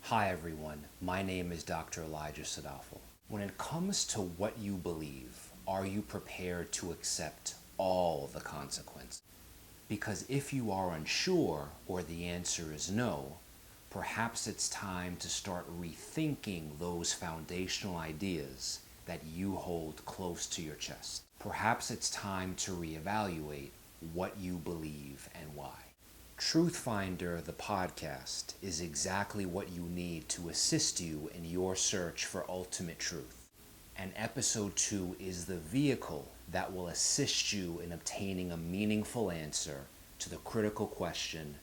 Hi everyone, my name is Dr. Elijah Sadaphal. When it comes to what you believe, are you prepared to accept all the consequences? Because if you are unsure, or the answer is no, perhaps it's time to start rethinking those foundational ideas that you hold close to your chest. Perhaps it's time to reevaluate what you believe and why. TruthFinder, the podcast, is exactly what you need to assist you in your search for ultimate truth. And Episode 2 is the vehicle that will assist you in obtaining a meaningful answer to the critical question,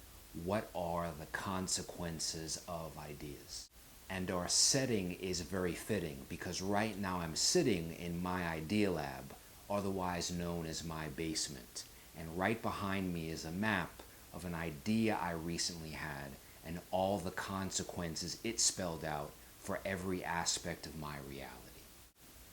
what are the consequences of ideas? And our setting is very fitting because right now I'm sitting in my idea lab, otherwise known as my basement. And right behind me is a map of an idea I recently had and all the consequences it spelled out for every aspect of my reality.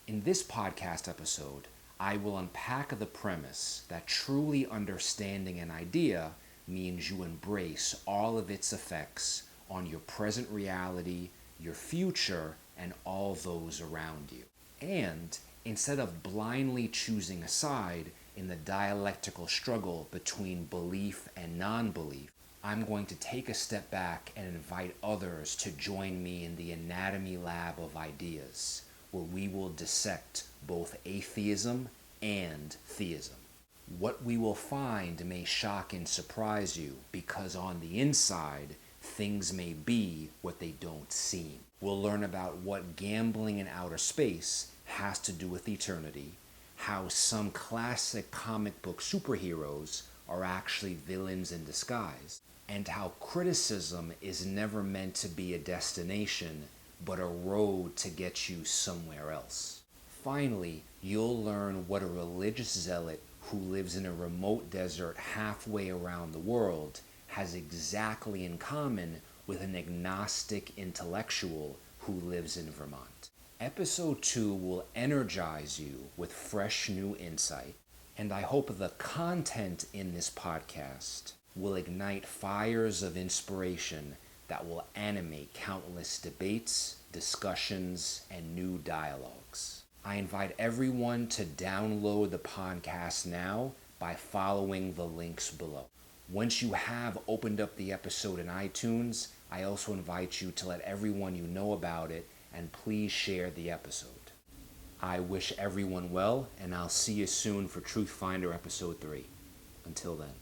In this podcast episode, I will unpack the premise that truly understanding an idea means you embrace all of its effects on your present reality, your future, and all those around you. And instead of blindly choosing a side in the dialectical struggle between belief and non-belief, I'm going to take a step back and invite others to join me in the anatomy lab of ideas, where we will dissect both atheism and theism. What we will find may shock and surprise you because on the inside, things may be what they don't seem. We'll learn about what gambling in outer space has to do with eternity, how some classic comic book superheroes are actually villains in disguise, and how criticism is never meant to be a destination, but a road to get you somewhere else. Finally, you'll learn what a religious zealot who lives in a remote desert halfway around the world has exactly in common with an agnostic intellectual who lives in Vermont. Episode 2 will energize you with fresh new insight, and I hope the content in this podcast will ignite fires of inspiration that will animate countless debates, discussions, and new dialogues. I invite everyone to download the podcast now by following the links below. Once you have opened up the episode in iTunes, I also invite you to let everyone you know about it and please share the episode. I wish everyone well, and I'll see you soon for TruthFinder Episode 3. Until then.